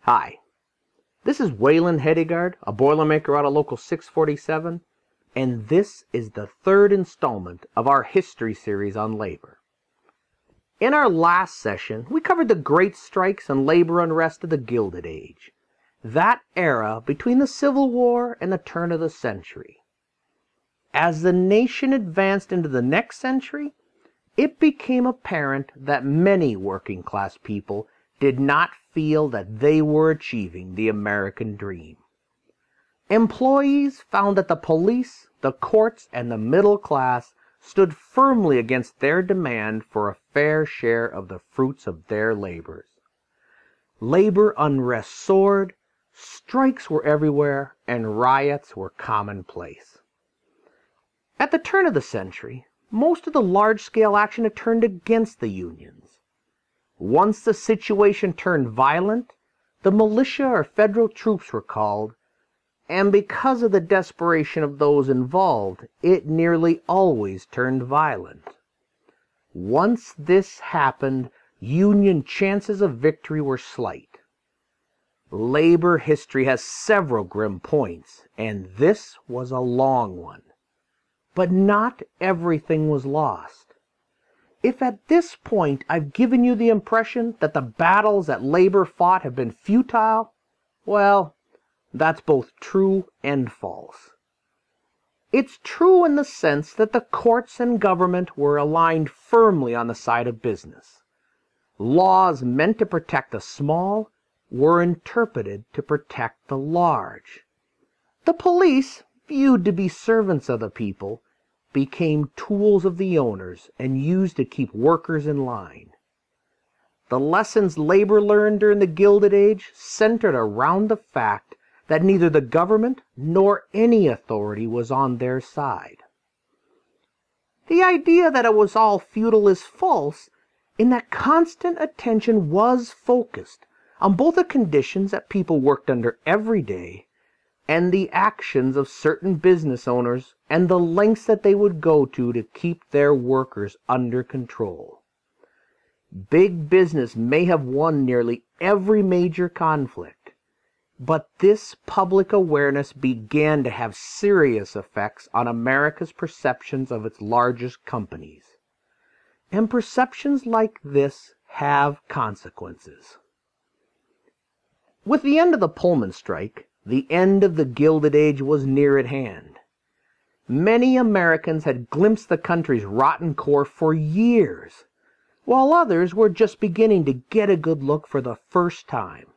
Hi, this is Wayland Hedigard, a Boilermaker out of Local 647, and this is the third installment of our history series on labor. In our last session, we covered the great strikes and labor unrest of the Gilded Age, that era between the Civil War and the turn of the century. As the nation advanced into the next century, it became apparent that many working-class people did not feel that they were achieving the American dream. Employees found that the police, the courts, and the middle class stood firmly against their demand for a fair share of the fruits of their labors. Labor unrest soared, strikes were everywhere, and riots were commonplace. At the turn of the century, most of the large-scale action had turned against the unions. Once the situation turned violent, the militia or federal troops were called, and because of the desperation of those involved, it nearly always turned violent. Once this happened, Union chances of victory were slight. Labor history has several grim points, and this was a long one. But not everything was lost. If at this point I've given you the impression that the battles that labor fought have been futile, well, that's both true and false. It's true in the sense that the courts and government were aligned firmly on the side of business. Laws meant to protect the small were interpreted to protect the large. The police, viewed to be servants of the people, became tools of the owners and used to keep workers in line. The lessons labor learned during the Gilded Age centered around the fact that neither the government nor any authority was on their side. The idea that it was all futile is false, in that constant attention was focused on both the conditions that people worked under every day and the actions of certain business owners and the lengths that they would go to keep their workers under control. Big business may have won nearly every major conflict, but this public awareness began to have serious effects on America's perceptions of its largest companies. And perceptions like this have consequences. With the end of the Pullman strike, the end of the Gilded Age was near at hand. Many Americans had glimpsed the country's rotten core for years, while others were just beginning to get a good look for the first time.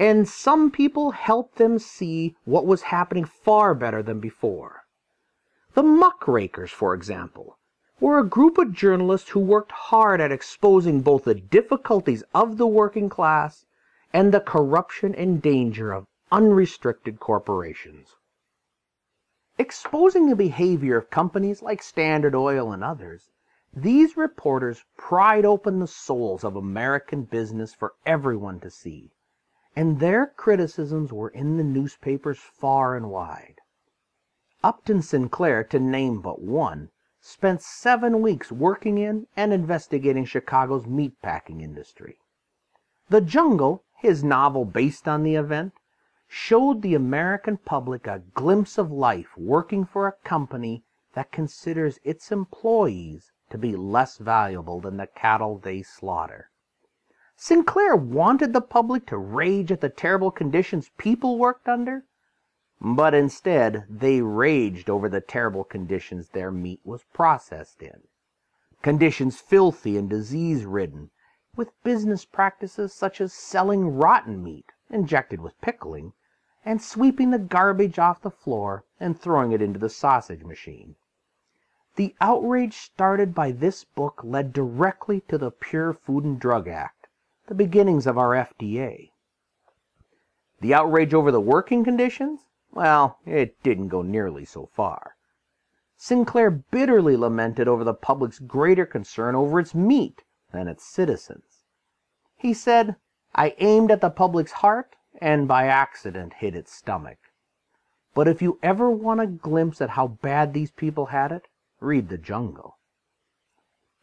And some people helped them see what was happening far better than before. The muckrakers, for example, were a group of journalists who worked hard at exposing both the difficulties of the working class and the corruption and danger of unrestricted corporations. Exposing the behavior of companies like Standard Oil and others, these reporters pried open the souls of American business for everyone to see, and their criticisms were in the newspapers far and wide. Upton Sinclair, to name but one, spent 7 weeks working in and investigating Chicago's meatpacking industry. The Jungle, his novel based on the event, showed the American public a glimpse of life working for a company that considers its employees to be less valuable than the cattle they slaughter. Sinclair wanted the public to rage at the terrible conditions people worked under, but instead they raged over the terrible conditions their meat was processed in. Conditions filthy and disease-ridden, with business practices such as selling rotten meat injected with pickling, and sweeping the garbage off the floor and throwing it into the sausage machine. The outrage started by this book led directly to the Pure Food and Drug Act, the beginnings of our FDA. The outrage over the working conditions? Well, it didn't go nearly so far. Sinclair bitterly lamented over the public's greater concern over its meat than its citizens. He said, "I aimed at the public's heart and by accident hit its stomach. But if you ever want a glimpse at how bad these people had it, read The Jungle."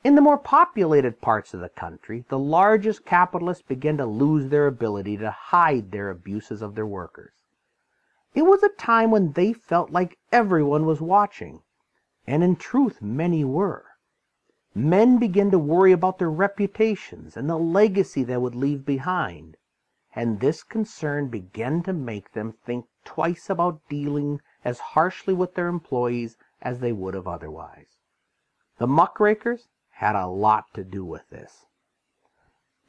In the more populated parts of the country, the largest capitalists began to lose their ability to hide their abuses of their workers. It was a time when they felt like everyone was watching, and in truth many were. Men began to worry about their reputations and the legacy they would leave behind, and this concern began to make them think twice about dealing as harshly with their employees as they would have otherwise. The muckrakers had a lot to do with this.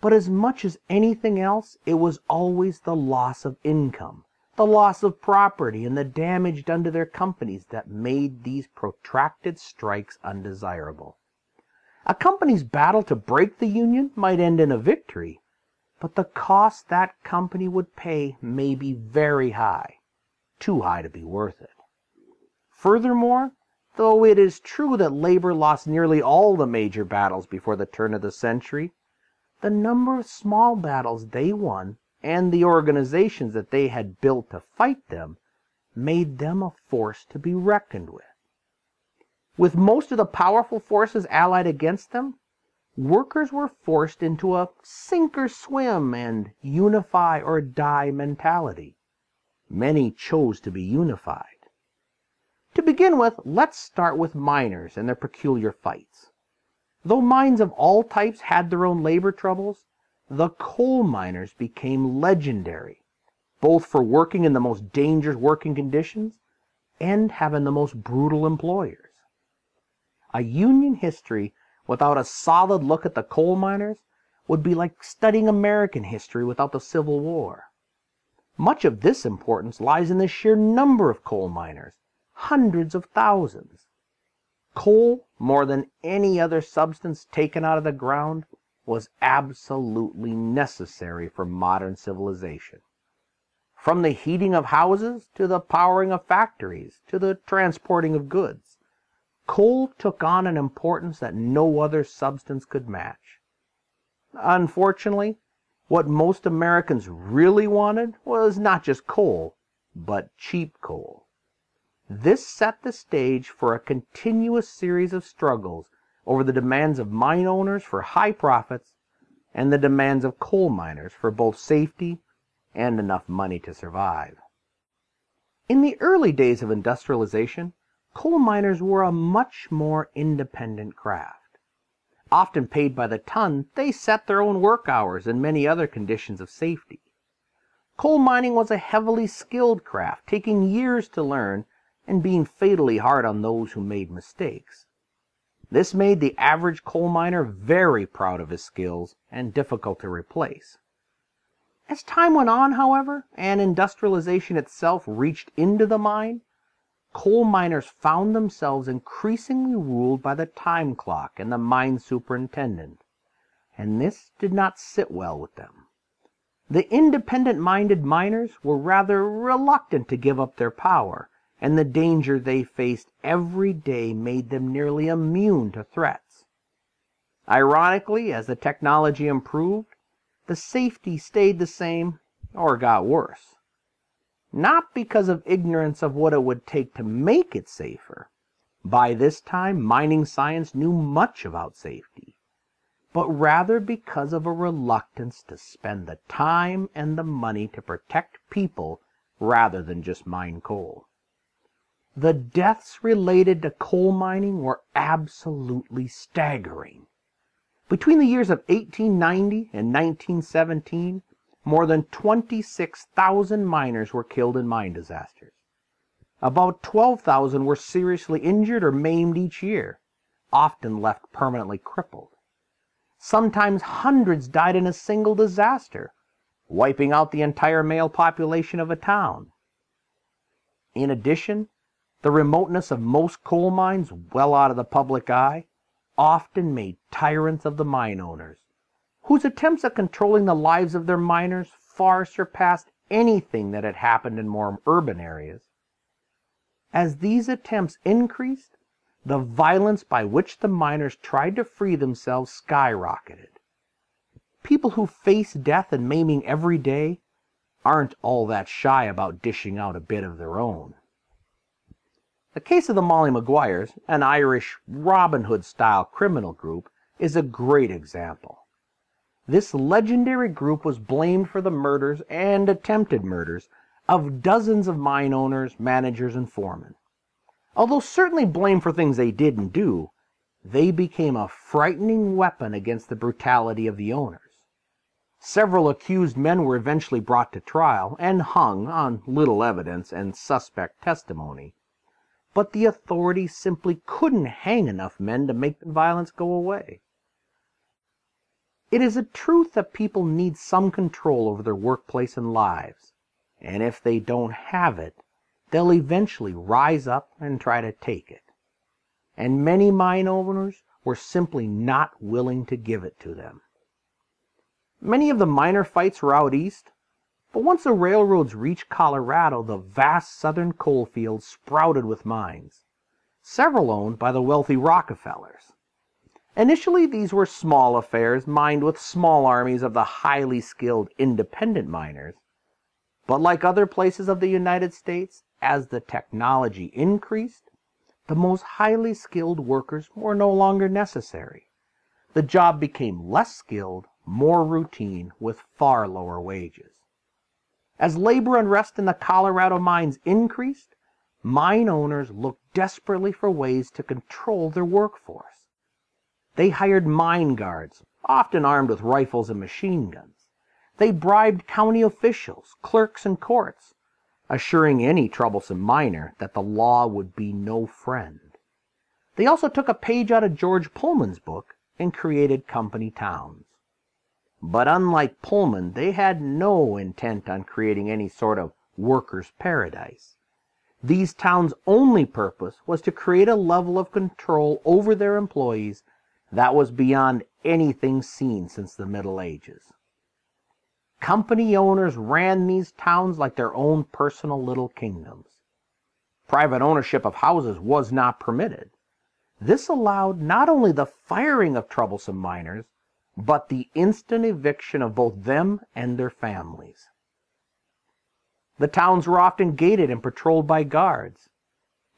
But as much as anything else, it was always the loss of income, the loss of property, and the damage done to their companies that made these protracted strikes undesirable. A company's battle to break the union might end in a victory, but the cost that company would pay may be very high, too high to be worth it. Furthermore, though it is true that labor lost nearly all the major battles before the turn of the century, the number of small battles they won and the organizations that they had built to fight them made them a force to be reckoned with. With most of the powerful forces allied against them, workers were forced into a sink or swim and unify or die mentality. Many chose to be unified. To begin with, let's start with miners and their peculiar fights. Though mines of all types had their own labor troubles, the coal miners became legendary, both for working in the most dangerous working conditions and having the most brutal employers. A Union history without a solid look at the coal miners would be like studying American history without the Civil War. Much of this importance lies in the sheer number of coal miners, hundreds of thousands. Coal, more than any other substance taken out of the ground, was absolutely necessary for modern civilization. From the heating of houses, to the powering of factories, to the transporting of goods, coal took on an importance that no other substance could match. Unfortunately, what most Americans really wanted was not just coal, but cheap coal. This set the stage for a continuous series of struggles over the demands of mine owners for high profits and the demands of coal miners for both safety and enough money to survive. In the early days of industrialization, coal miners were a much more independent craft. Often paid by the ton, they set their own work hours and many other conditions of safety. Coal mining was a heavily skilled craft, taking years to learn and being fatally hard on those who made mistakes. This made the average coal miner very proud of his skills and difficult to replace. As time went on, however, and industrialization itself reached into the mine, coal miners found themselves increasingly ruled by the time clock and the mine superintendent, and this did not sit well with them. The independent-minded miners were rather reluctant to give up their power, and the danger they faced every day made them nearly immune to threats. Ironically, as the technology improved, the safety stayed the same or got worse. Not because of ignorance of what it would take to make it safer. By this time, mining science knew much about safety, but rather because of a reluctance to spend the time and the money to protect people rather than just mine coal. The deaths related to coal mining were absolutely staggering. Between the years of 1890 and 1917, more than 26,000 miners were killed in mine disasters. About 12,000 were seriously injured or maimed each year, often left permanently crippled. Sometimes hundreds died in a single disaster, wiping out the entire male population of a town. In addition, the remoteness of most coal mines, well out of the public eye, often made tyrants of the mine owners, whose attempts at controlling the lives of their miners far surpassed anything that had happened in more urban areas. As these attempts increased, the violence by which the miners tried to free themselves skyrocketed. People who face death and maiming every day aren't all that shy about dishing out a bit of their own. The case of the Molly Maguires, an Irish Robin Hood-style criminal group, is a great example. This legendary group was blamed for the murders and attempted murders of dozens of mine owners, managers, and foremen. Although certainly blamed for things they didn't do, they became a frightening weapon against the brutality of the owners. Several accused men were eventually brought to trial and hung on little evidence and suspect testimony, but the authorities simply couldn't hang enough men to make the violence go away. It is a truth that people need some control over their workplace and lives, and if they don't have it, they'll eventually rise up and try to take it. And many mine owners were simply not willing to give it to them. Many of the miner fights were out east, but once the railroads reached Colorado, the vast southern coal fields sprouted with mines, several owned by the wealthy Rockefellers. Initially, these were small affairs mined with small armies of the highly skilled independent miners, but like other places of the United States, as the technology increased, the most highly skilled workers were no longer necessary. The job became less skilled, more routine, with far lower wages. As labor unrest in the Colorado mines increased, mine owners looked desperately for ways to control their workforce. They hired mine guards, often armed with rifles and machine guns. They bribed county officials, clerks, and courts, assuring any troublesome miner that the law would be no friend. They also took a page out of George Pullman's book and created company towns. But unlike Pullman, they had no intent on creating any sort of workers' paradise. These towns' only purpose was to create a level of control over their employees that was beyond anything seen since the Middle Ages. Company owners ran these towns like their own personal little kingdoms. Private ownership of houses was not permitted. This allowed not only the firing of troublesome miners, but the instant eviction of both them and their families. The towns were often gated and patrolled by guards.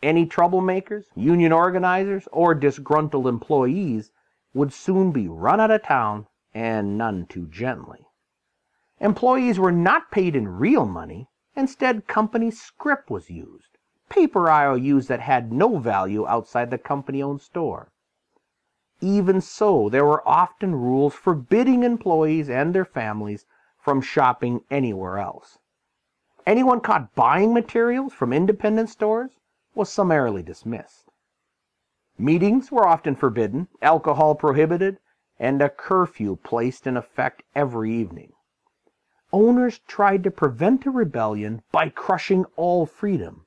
Any troublemakers, union organizers, or disgruntled employees would soon be run out of town, and none too gently. Employees were not paid in real money. Instead, company scrip was used, paper IOUs that had no value outside the company-owned store. Even so, there were often rules forbidding employees and their families from shopping anywhere else. Anyone caught buying materials from independent stores was summarily dismissed. Meetings were often forbidden, alcohol prohibited, and a curfew placed in effect every evening. Owners tried to prevent a rebellion by crushing all freedom,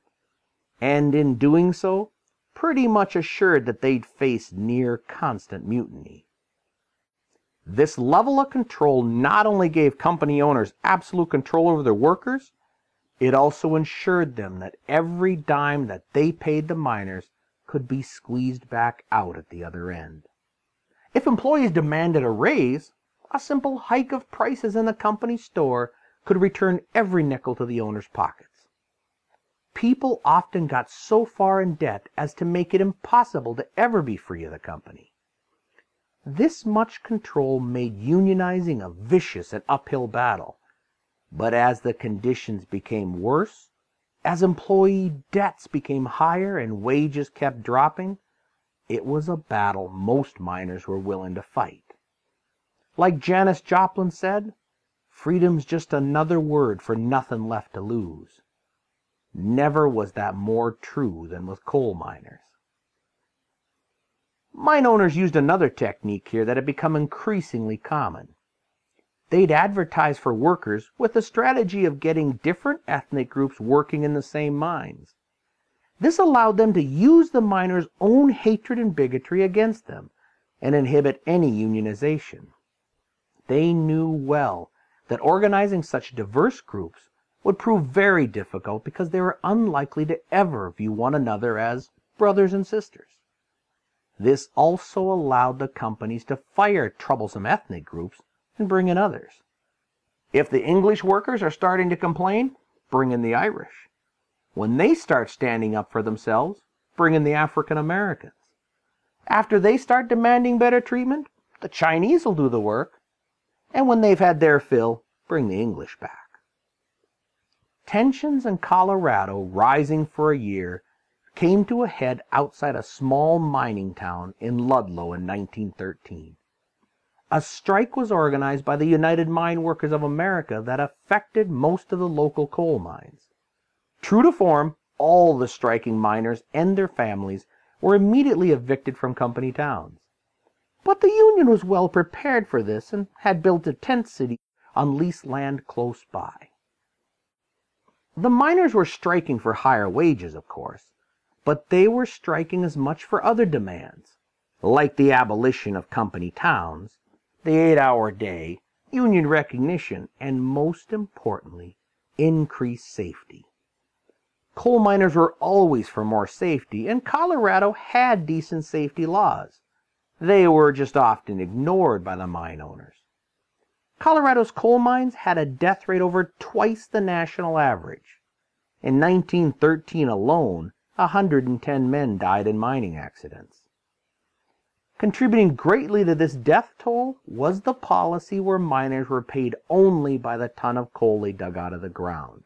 and in doing so, pretty much assured that they'd face near constant mutiny. This level of control not only gave company owners absolute control over their workers, it also ensured them that every dime that they paid the miners could be squeezed back out at the other end. If employees demanded a raise, a simple hike of prices in the company store could return every nickel to the owner's pockets. People often got so far in debt as to make it impossible to ever be free of the company. This much control made unionizing a vicious and uphill battle. But as the conditions became worse, as employee debts became higher and wages kept dropping, it was a battle most miners were willing to fight. Like Janis Joplin said, freedom's just another word for nothing left to lose. Never was that more true than with coal miners. Mine owners used another technique here that had become increasingly common. They'd advertise for workers with the strategy of getting different ethnic groups working in the same mines. This allowed them to use the miners' own hatred and bigotry against them and inhibit any unionization. They knew well that organizing such diverse groups would prove very difficult because they were unlikely to ever view one another as brothers and sisters. This also allowed the companies to fire troublesome ethnic groups and bring in others. If the English workers are starting to complain, bring in the Irish. When they start standing up for themselves, bring in the African Americans. After they start demanding better treatment, the Chinese will do the work, and when they've had their fill, bring the English back. Tensions in Colorado, rising for a year, came to a head outside a small mining town in Ludlow in 1913. A strike was organized by the United Mine Workers of America that affected most of the local coal mines. True to form, all the striking miners and their families were immediately evicted from company towns. But the Union was well prepared for this and had built a tent city on leased land close by. The miners were striking for higher wages, of course, but they were striking as much for other demands, like the abolition of company towns, the 8-hour day, union recognition, and most importantly, increased safety. Coal miners were always for more safety, and Colorado had decent safety laws. They were just often ignored by the mine owners. Colorado's coal mines had a death rate over twice the national average. In 1913 alone, 110 men died in mining accidents. Contributing greatly to this death toll was the policy where miners were paid only by the ton of coal they dug out of the ground.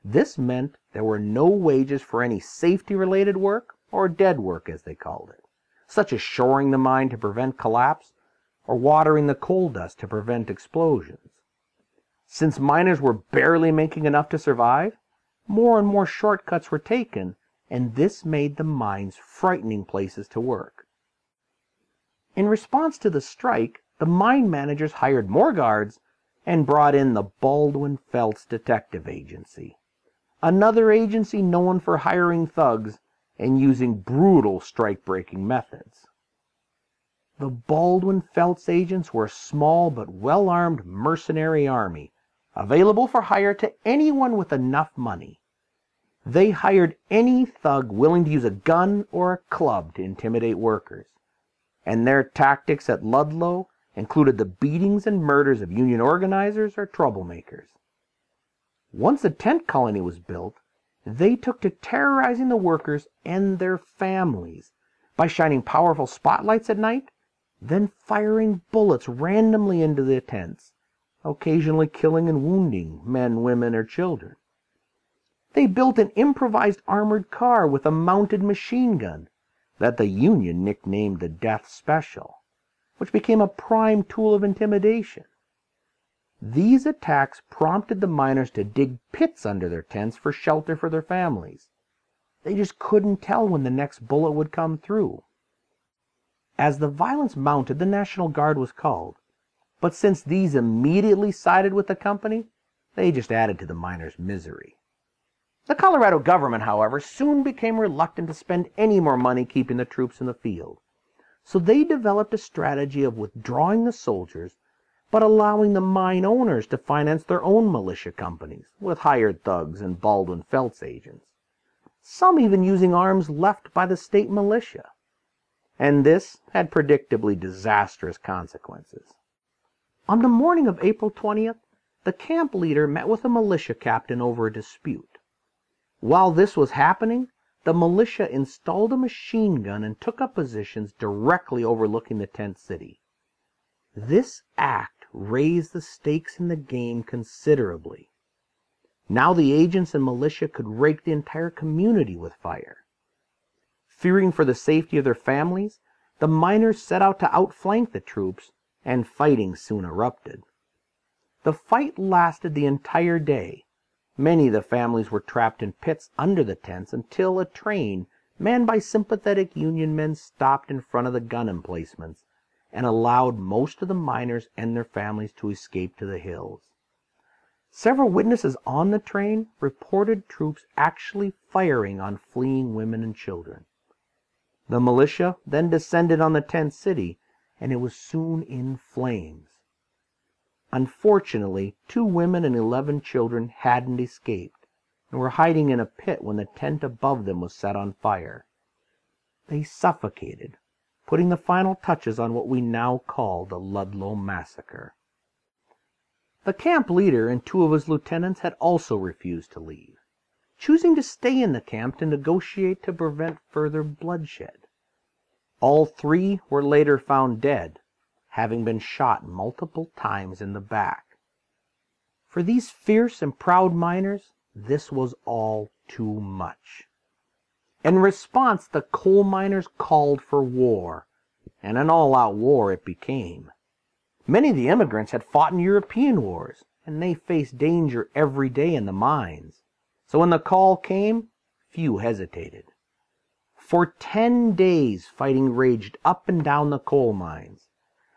This meant there were no wages for any safety-related work, or dead work as they called it, such as shoring the mine to prevent collapse, or watering the coal dust to prevent explosions. Since miners were barely making enough to survive, more and more shortcuts were taken, and this made the mines frightening places to work. In response to the strike, the mine managers hired more guards and brought in the Baldwin-Felts Detective Agency, another agency known for hiring thugs and using brutal strike-breaking methods. The Baldwin-Felts agents were a small but well-armed mercenary army, available for hire to anyone with enough money. They hired any thug willing to use a gun or a club to intimidate workers, and their tactics at Ludlow included the beatings and murders of union organizers or troublemakers. Once a tent colony was built, they took to terrorizing the workers and their families by shining powerful spotlights at night, then firing bullets randomly into the tents, occasionally killing and wounding men, women, or children. They built an improvised armored car with a mounted machine gun that the Union nicknamed the Death Special, which became a prime tool of intimidation. These attacks prompted the miners to dig pits under their tents for shelter for their families. They just couldn't tell when the next bullet would come through. As the violence mounted, the National Guard was called, but since these immediately sided with the company, they just added to the miners' misery. The Colorado government, however, soon became reluctant to spend any more money keeping the troops in the field, so they developed a strategy of withdrawing the soldiers, but allowing the mine owners to finance their own militia companies with hired thugs and Baldwin-Felts agents, some even using arms left by the state militia. And this had predictably disastrous consequences. On the morning of April 20th, the camp leader met with a militia captain over a dispute. While this was happening, the militia installed a machine gun and took up positions directly overlooking the tent city. This act raised the stakes in the game considerably. Now the agents and militia could rake the entire community with fire. Fearing for the safety of their families, the miners set out to outflank the troops, and fighting soon erupted. The fight lasted the entire day. Many of the families were trapped in pits under the tents until a train, manned by sympathetic Union men, stopped in front of the gun emplacements and allowed most of the miners and their families to escape to the hills. Several witnesses on the train reported troops actually firing on fleeing women and children. The militia then descended on the tent city, and it was soon in flames. Unfortunately, 2 women and 11 children hadn't escaped and were hiding in a pit when the tent above them was set on fire. They suffocated, putting the final touches on what we now call the Ludlow Massacre. The camp leader and 2 of his lieutenants had also refused to leave, choosing to stay in the camp to negotiate to prevent further bloodshed. All 3 were later found dead, having been shot multiple times in the back. For these fierce and proud miners, this was all too much. In response, the coal miners called for war, and an all-out war it became. Many of the immigrants had fought in European wars, and they faced danger every day in the mines. So when the call came, few hesitated. For 10 days, fighting raged up and down the coal mines.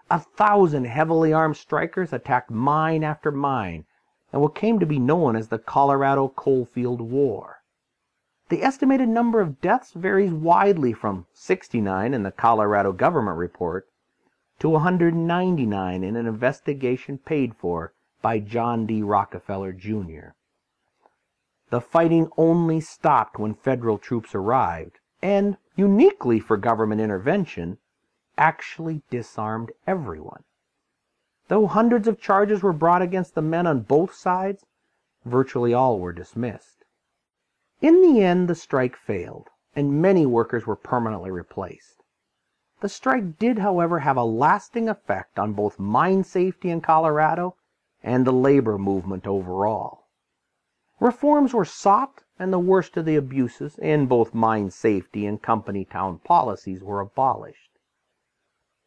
1,000 heavily armed strikers attacked mine after mine, and what came to be known as the Colorado Coalfield War. The estimated number of deaths varies widely from 69 in the Colorado government report to 199 in an investigation paid for by John D. Rockefeller, Jr. The fighting only stopped when federal troops arrived, and, uniquely for government intervention, actually disarmed everyone. Though hundreds of charges were brought against the men on both sides, virtually all were dismissed. In the end, the strike failed, and many workers were permanently replaced. The strike did, however, have a lasting effect on both mine safety in Colorado and the labor movement overall. Reforms were sought, and the worst of the abuses in both mine safety and company town policies were abolished.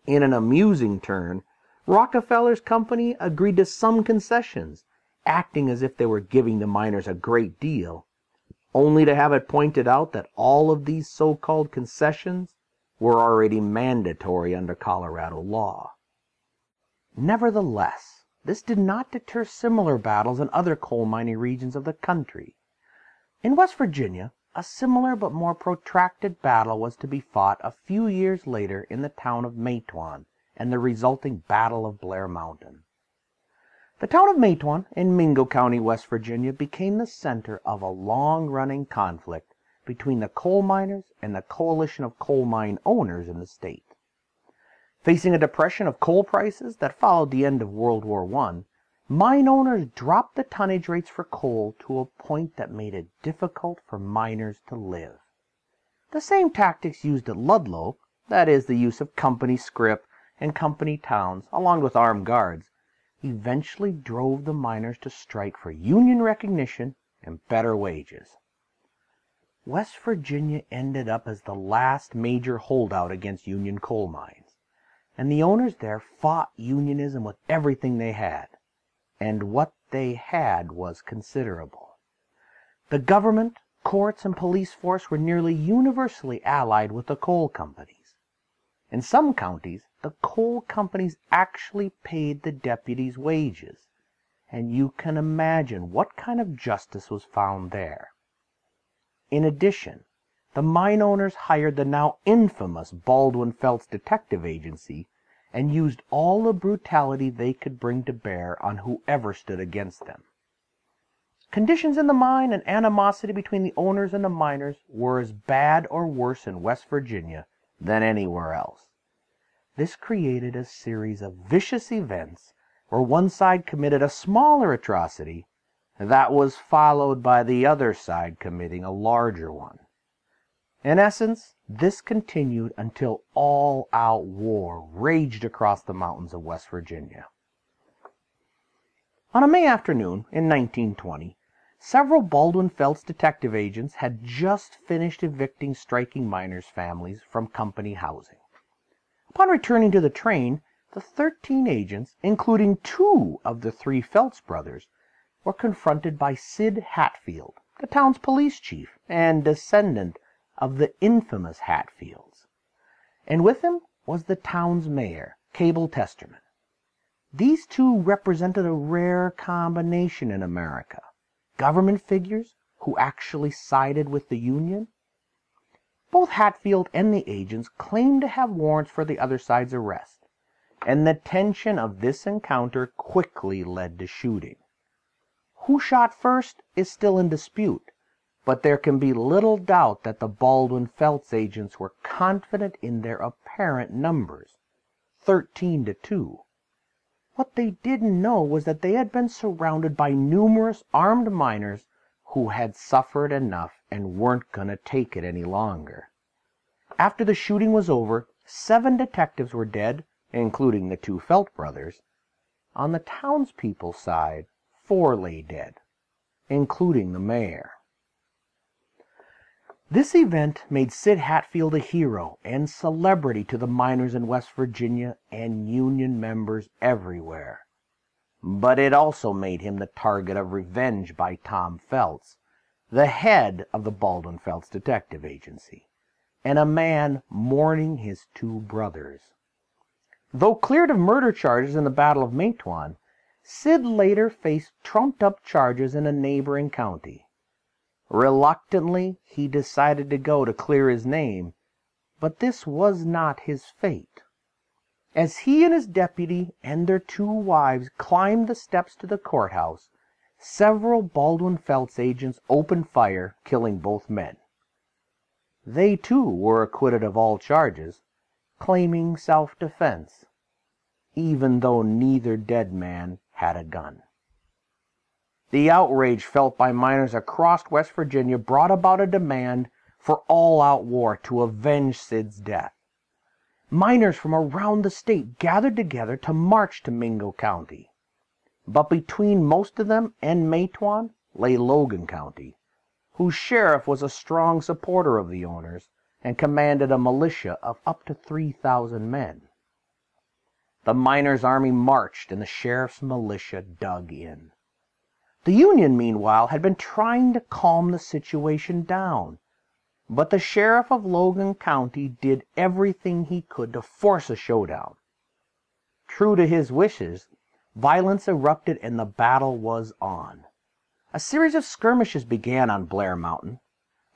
In an amusing turn, Rockefeller's company agreed to some concessions, acting as if they were giving the miners a great deal, only to have it pointed out that all of these so-called concessions were already mandatory under Colorado law. Nevertheless, this did not deter similar battles in other coal mining regions of the country. In West Virginia, a similar but more protracted battle was to be fought a few years later in the town of Matewan and the resulting Battle of Blair Mountain. The town of Matewan in Mingo County, West Virginia, became the center of a long-running conflict between the coal miners and the coalition of coal mine owners in the state. Facing a depression of coal prices that followed the end of World War I, mine owners dropped the tonnage rates for coal to a point that made it difficult for miners to live. The same tactics used at Ludlow, that is, the use of company scrip and company towns, along with armed guards, eventually drove the miners to strike for union recognition and better wages. West Virginia ended up as the last major holdout against Union coal mines, and the owners there fought unionism with everything they had, and what they had was considerable. The government, courts, and police force were nearly universally allied with the coal companies. In some counties, the coal companies actually paid the deputies' wages, and you can imagine what kind of justice was found there. In addition, the mine owners hired the now infamous Baldwin-Felts detective agency and used all the brutality they could bring to bear on whoever stood against them. Conditions in the mine and animosity between the owners and the miners were as bad or worse in West Virginia than anywhere else. This created a series of vicious events where one side committed a smaller atrocity that was followed by the other side committing a larger one. In essence, this continued until all-out war raged across the mountains of West Virginia. On a May afternoon in 1920, several Baldwin-Felts detective agents had just finished evicting striking miners' families from company housing. Upon returning to the train, the 13 agents, including 2 of the 3 Felts brothers, were confronted by Sid Hatfield, the town's police chief and descendant of the infamous Hatfields. And with him was the town's mayor, Cable Testerman. These 2 represented a rare combination in America: government figures who actually sided with the Union. Both Hatfield and the agents claimed to have warrants for the other side's arrest, and the tension of this encounter quickly led to shooting. Who shot first is still in dispute, but there can be little doubt that the Baldwin-Felts agents were confident in their apparent numbers, 13-2. What they didn't know was that they had been surrounded by numerous armed miners who had suffered enough and weren't going to take it any longer. After the shooting was over, 7 detectives were dead, including the two Felt brothers. On the townspeople's side, 4 lay dead, including the mayor. This event made Sid Hatfield a hero and celebrity to the miners in West Virginia and Union members everywhere. But it also made him the target of revenge by Tom Felts, the head of the Baldwin-Felts detective agency, and a man mourning his 2 brothers. Though cleared of murder charges in the Battle of Matewan, Sid later faced trumped-up charges in a neighboring county. Reluctantly, he decided to go to clear his name, but this was not his fate. As he and his deputy and their 2 wives climbed the steps to the courthouse, several Baldwin-Felts agents opened fire, killing both men. They, too, were acquitted of all charges, claiming self-defense, even though neither dead man had a gun. The outrage felt by miners across West Virginia brought about a demand for all-out war to avenge Sid's death. Miners from around the state gathered together to march to Mingo County. But between most of them and Matewan lay Logan County, whose sheriff was a strong supporter of the owners and commanded a militia of up to 3,000 men. The miners' army marched and the sheriff's militia dug in. The Union, meanwhile, had been trying to calm the situation down, but the sheriff of Logan County did everything he could to force a showdown. True to his wishes, violence erupted and the battle was on. A series of skirmishes began on Blair Mountain.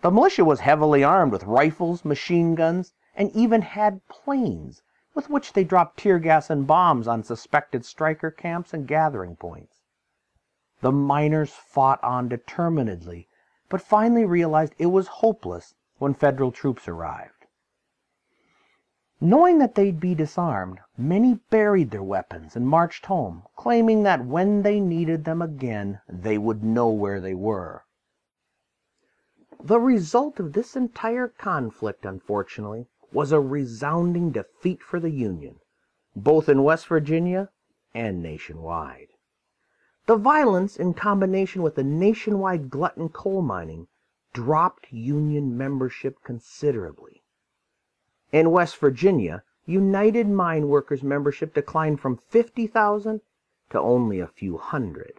The militia was heavily armed with rifles, machine guns, and even had planes, with which they dropped tear gas and bombs on suspected striker camps and gathering points. The miners fought on determinedly, but finally realized it was hopeless when federal troops arrived. Knowing that they'd be disarmed, many buried their weapons and marched home, claiming that when they needed them again, they would know where they were. The result of this entire conflict, unfortunately, was a resounding defeat for the Union, both in West Virginia and nationwide. The violence, in combination with the nationwide glut in coal mining, dropped Union membership considerably. In West Virginia, United Mine Workers membership declined from 50,000 to only a few hundred,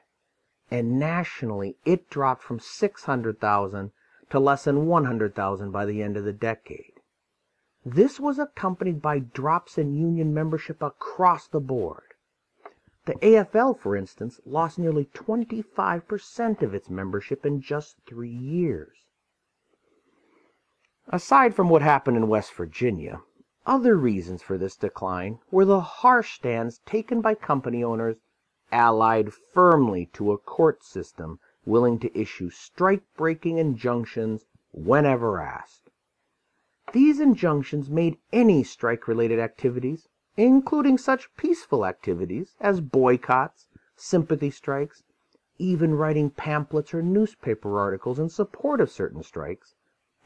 and nationally it dropped from 600,000 to less than 100,000 by the end of the decade. This was accompanied by drops in Union membership across the board. The AFL, for instance, lost nearly 25% of its membership in just 3 years. Aside from what happened in West Virginia, other reasons for this decline were the harsh stance taken by company owners allied firmly to a court system willing to issue strike-breaking injunctions whenever asked. These injunctions made any strike-related activities, including such peaceful activities as boycotts, sympathy strikes, even writing pamphlets or newspaper articles in support of certain strikes,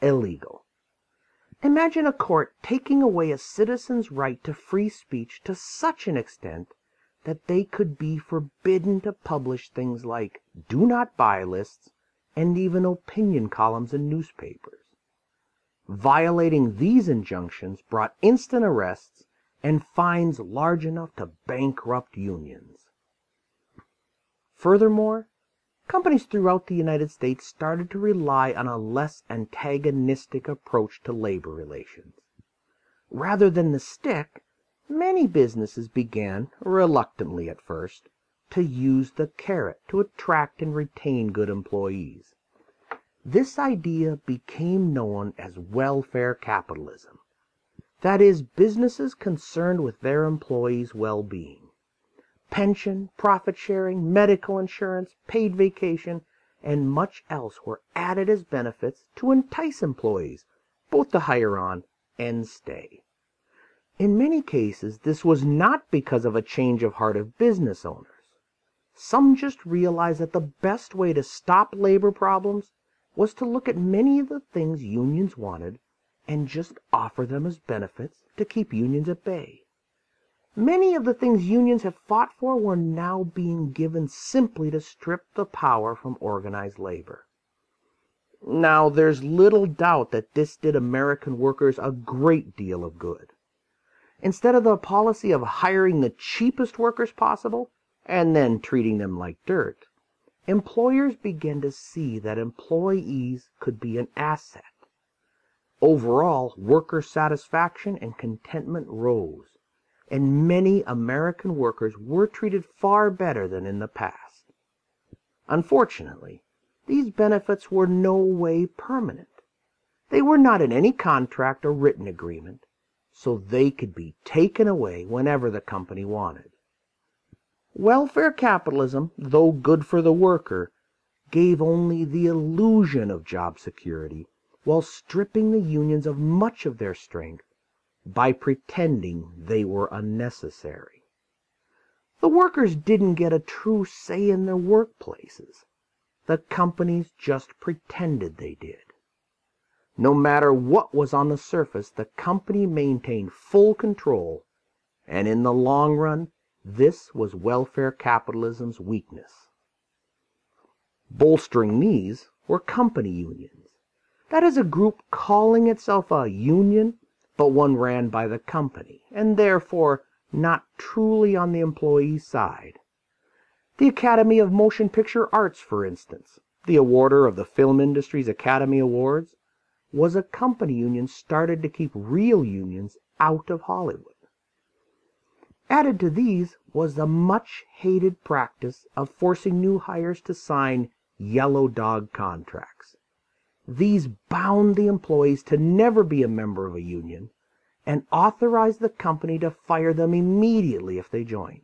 illegal. Imagine a court taking away a citizen's right to free speech to such an extent that they could be forbidden to publish things like do not buy lists and even opinion columns in newspapers. Violating these injunctions brought instant arrests and fines large enough to bankrupt unions. Furthermore, companies throughout the United States started to rely on a less antagonistic approach to labor relations. Rather than the stick, many businesses began, reluctantly at first, to use the carrot to attract and retain good employees. This idea became known as welfare capitalism. That is, businesses concerned with their employees' well-being. Pension, profit sharing, medical insurance, paid vacation, and much else were added as benefits to entice employees, both to hire on and stay. In many cases, this was not because of a change of heart of business owners. Some just realized that the best way to stop labor problems was to look at many of the things unions wanted and just offer them as benefits to keep unions at bay. Many of the things unions have fought for were now being given simply to strip the power from organized labor. Now, there's little doubt that this did American workers a great deal of good. Instead of the policy of hiring the cheapest workers possible and then treating them like dirt, employers began to see that employees could be an asset. Overall, worker satisfaction and contentment rose, and many American workers were treated far better than in the past. Unfortunately, these benefits were no way permanent. They were not in any contract or written agreement, so they could be taken away whenever the company wanted. Welfare capitalism, though good for the worker, gave only the illusion of job security while stripping the unions of much of their strength by pretending they were unnecessary. The workers didn't get a true say in their workplaces. The companies just pretended they did. No matter what was on the surface, the company maintained full control, and in the long run, this was welfare capitalism's weakness. Bolstering these were company unions. That is a group calling itself a union, but one ran by the company, and therefore not truly on the employee's side. The Academy of Motion Picture Arts, for instance, the awarder of the film industry's Academy Awards, was a company union started to keep real unions out of Hollywood. Added to these was the much-hated practice of forcing new hires to sign yellow dog contracts. These bound the employees to never be a member of a union and authorized the company to fire them immediately if they joined.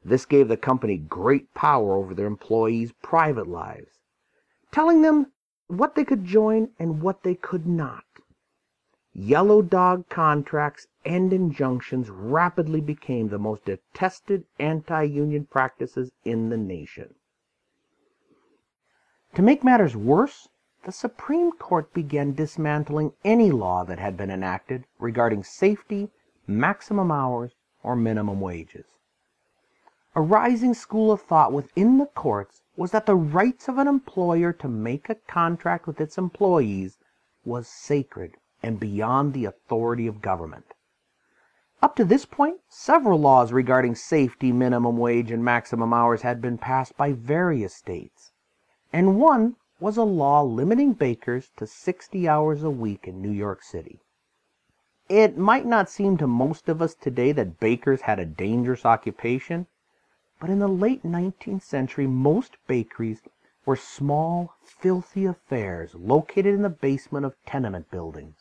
This gave the company great power over their employees' private lives, telling them what they could join and what they could not. Yellow dog contracts and injunctions rapidly became the most detested anti-union practices in the nation. To make matters worse, the Supreme Court began dismantling any law that had been enacted regarding safety, maximum hours, or minimum wages. A rising school of thought within the courts was that the rights of an employer to make a contract with its employees was sacred and beyond the authority of government. Up to this point, several laws regarding safety, minimum wage, and maximum hours had been passed by various states, and one was a law limiting bakers to 60 hours a week in New York City. It might not seem to most of us today that bakers had a dangerous occupation, but in the late 19th century, most bakeries were small, filthy affairs located in the basement of tenement buildings.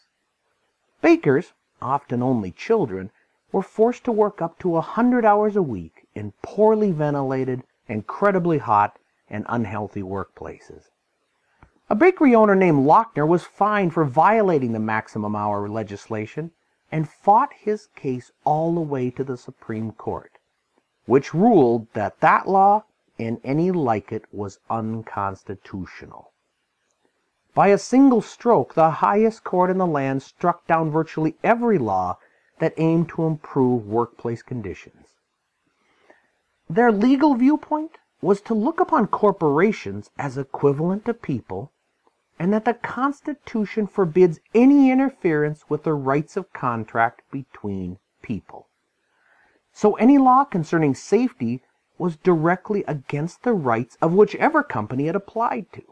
Bakers, often only children, were forced to work up to 100 hours a week in poorly ventilated, incredibly hot, and unhealthy workplaces. A bakery owner named Lochner was fined for violating the maximum hour legislation and fought his case all the way to the Supreme Court, which ruled that that law and any like it was unconstitutional. By a single stroke, the highest court in the land struck down virtually every law that aimed to improve workplace conditions. Their legal viewpoint was to look upon corporations as equivalent to people, and that the Constitution forbids any interference with the rights of contract between people. So any law concerning safety was directly against the rights of whichever company it applied to.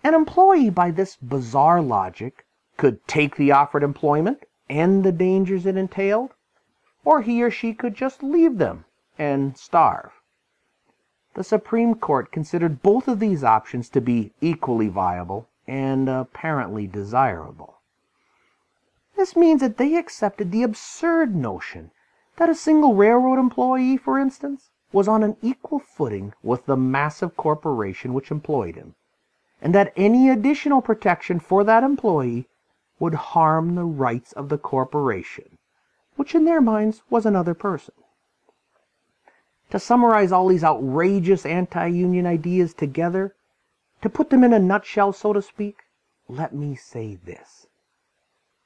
An employee, by this bizarre logic, could take the offered employment and the dangers it entailed, or he or she could just leave them and starve. The Supreme Court considered both of these options to be equally viable and apparently desirable. This means that they accepted the absurd notion that a single railroad employee, for instance, was on an equal footing with the massive corporation which employed him, and that any additional protection for that employee would harm the rights of the corporation, which in their minds was another person. To summarize all these outrageous anti-union ideas together, to put them in a nutshell, so to speak, let me say this.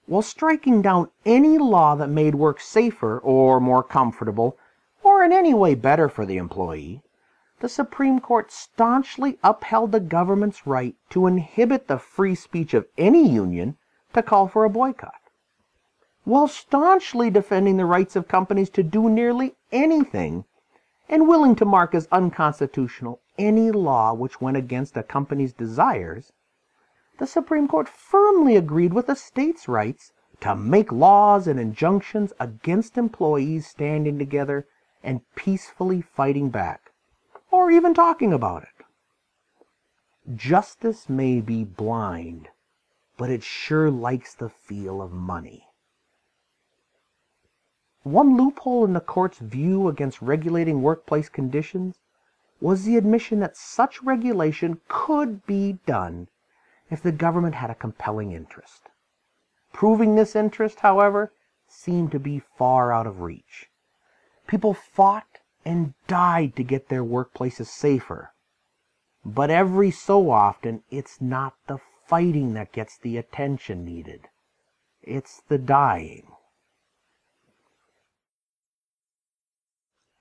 while striking down any law that made work safer or more comfortable or in any way better for the employee. The Supreme Court staunchly upheld the government's right to inhibit the free speech of any union to call for a boycott, while staunchly defending the rights of companies to do nearly anything and willing to mark as unconstitutional any law which went against a company's desires. The Supreme Court firmly agreed with the states' rights to make laws and injunctions against employees standing together and peacefully fighting back, or even talking about it. Justice may be blind, but it sure likes the feel of money. One loophole in the court's view against regulating workplace conditions was the admission that such regulation could be done if the government had a compelling interest. Proving this interest, however, seemed to be far out of reach. People fought and died to get their workplaces safer. But every so often, it's not the fighting that gets the attention needed. It's the dying.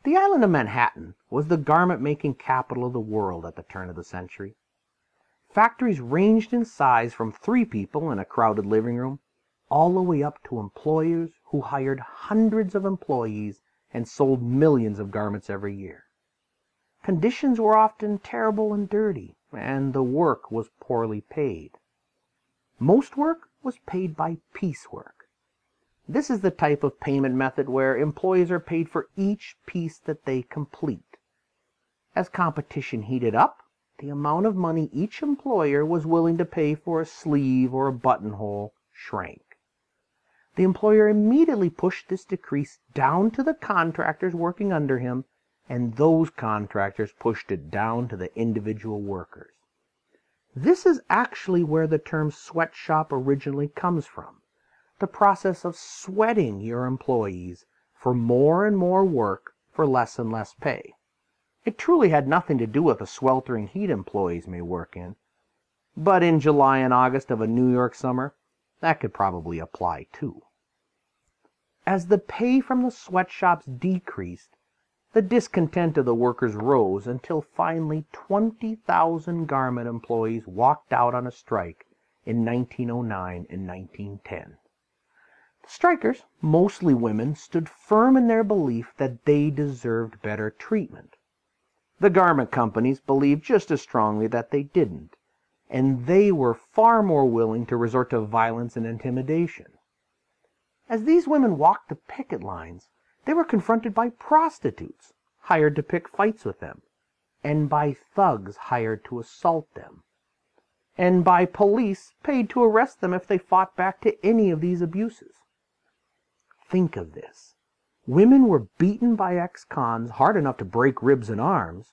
The island of Manhattan was the garment-making capital of the world at the turn of the century. Factories ranged in size from 3 people in a crowded living room all the way up to employers who hired hundreds of employees and sold millions of garments every year. Conditions were often terrible and dirty, and the work was poorly paid. Most work was paid by piecework. This is the type of payment method where employees are paid for each piece that they complete. As competition heated up, the amount of money each employer was willing to pay for a sleeve or a buttonhole shrank. The employer immediately pushed this decrease down to the contractors working under him, and those contractors pushed it down to the individual workers. This is actually where the term sweatshop originally comes from. The process of sweating your employees for more and more work for less and less pay. It truly had nothing to do with the sweltering heat employees may work in, but in July and August of a New York summer, that could probably apply too. As the pay from the sweatshops decreased, the discontent of the workers rose until finally 20,000 garment employees walked out on a strike in 1909 and 1910. The strikers, mostly women, stood firm in their belief that they deserved better treatment. The garment companies believed just as strongly that they didn't, and they were far more willing to resort to violence and intimidation. As these women walked the picket lines, they were confronted by prostitutes hired to pick fights with them, and by thugs hired to assault them, and by police paid to arrest them if they fought back to any of these abuses. Think of this. Women were beaten by ex-cons hard enough to break ribs and arms.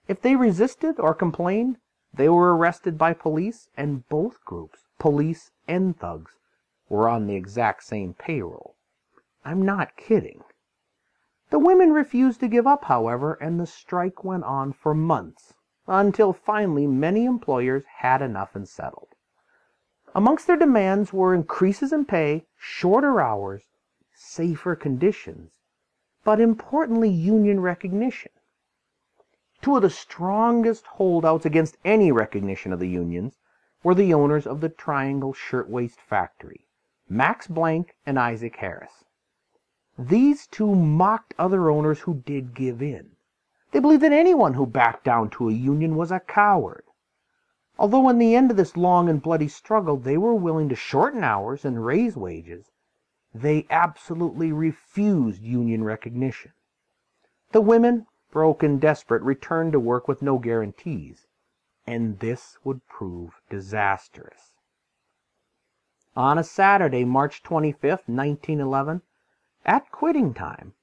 If they resisted or complained, they were arrested by police, and both groups, police and thugs, were on the exact same payroll. I'm not kidding. The women refused to give up, however, and the strike went on for months, until finally many employers had enough and settled. Amongst their demands were increases in pay, shorter hours, safer conditions, but importantly, union recognition. 2 of the strongest holdouts against any recognition of the unions were the owners of the Triangle Shirtwaist Factory, Max Blank and Isaac Harris. These 2 mocked other owners who did give in. They believed that anyone who backed down to a union was a coward. Although in the end of this long and bloody struggle they were willing to shorten hours and raise wages, they absolutely refused union recognition. The women, broke and desperate, returned to work with no guarantees, and this would prove disastrous. On a Saturday, March 25th, 1911, at quitting time,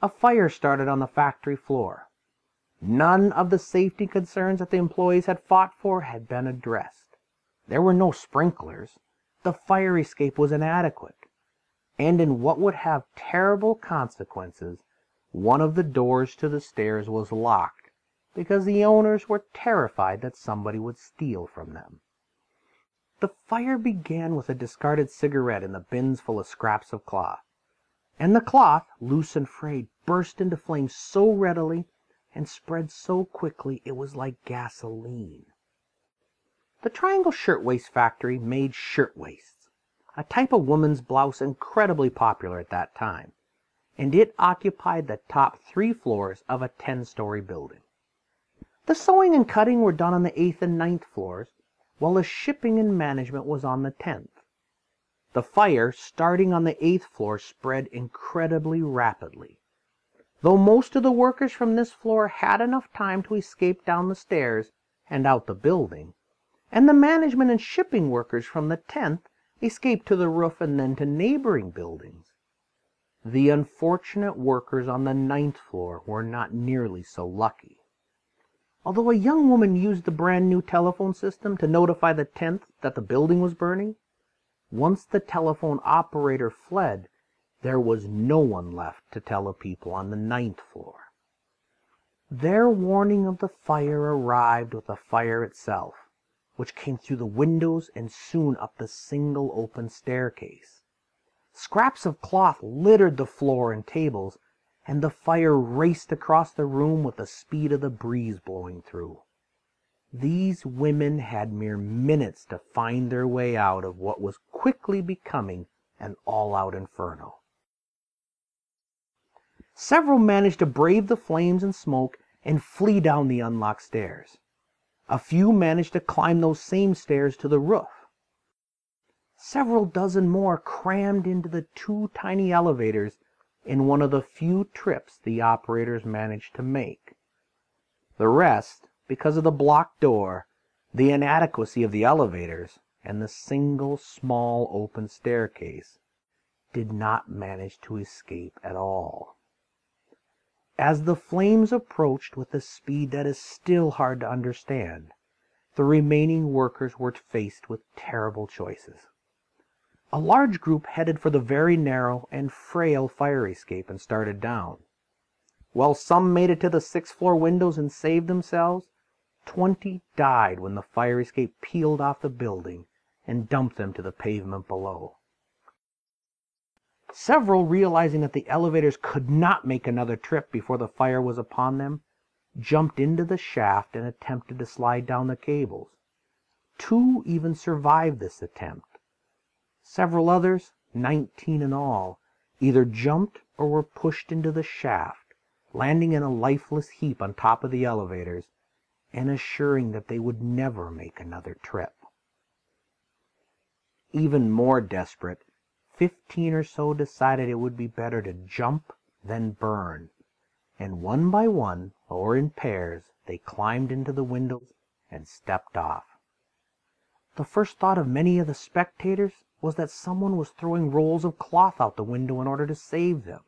a fire started on the factory floor. None of the safety concerns that the employees had fought for had been addressed. There were no sprinklers. The fire escape was inadequate. And in what would have terrible consequences, one of the doors to the stairs was locked because the owners were terrified that somebody would steal from them. The fire began with a discarded cigarette in the bins full of scraps of cloth, and the cloth, loose and frayed, burst into flames so readily and spread so quickly it was like gasoline. The Triangle Shirtwaist Factory made shirtwaists, a type of woman's blouse incredibly popular at that time, and it occupied the top 3 floors of a 10-story building. The sewing and cutting were done on the 8th and 9th floors, while the shipping and management was on the 10th. The fire, starting on the 8th floor, spread incredibly rapidly. Though most of the workers from this floor had enough time to escape down the stairs and out the building, and the management and shipping workers from the 10th escaped to the roof and then to neighboring buildings, the unfortunate workers on the 9th floor were not nearly so lucky. Although a young woman used the brand new telephone system to notify the 10th that the building was burning, once the telephone operator fled, there was no one left to tell the people on the 9th floor. Their warning of the fire arrived with the fire itself, which came through the windows and soon up the single open staircase. Scraps of cloth littered the floor and tables, and the fire raced across the room with the speed of the breeze blowing through. These women had mere minutes to find their way out of what was quickly becoming an all-out inferno. Several managed to brave the flames and smoke and flee down the unlocked stairs. A few managed to climb those same stairs to the roof. Several dozen more crammed into the 2 tiny elevators in one of the few trips the operators managed to make. The rest, because of the blocked door, the inadequacy of the elevators, and the single small open staircase, did not manage to escape at all. As the flames approached with a speed that is still hard to understand, the remaining workers were faced with terrible choices. A large group headed for the very narrow and frail fire escape and started down. While some made it to the 6th floor windows and saved themselves, 20 died when the fire escape peeled off the building and dumped them to the pavement below. Several, realizing that the elevators could not make another trip before the fire was upon them, jumped into the shaft and attempted to slide down the cables. 2 even survived this attempt. Several others, 19 in all, either jumped or were pushed into the shaft, landing in a lifeless heap on top of the elevators and assuring that they would never make another trip. Even more desperate, 15 or so decided it would be better to jump than burn, and one by one, or in pairs, they climbed into the windows and stepped off. The first thought of many of the spectators was that someone was throwing rolls of cloth out the window in order to save them.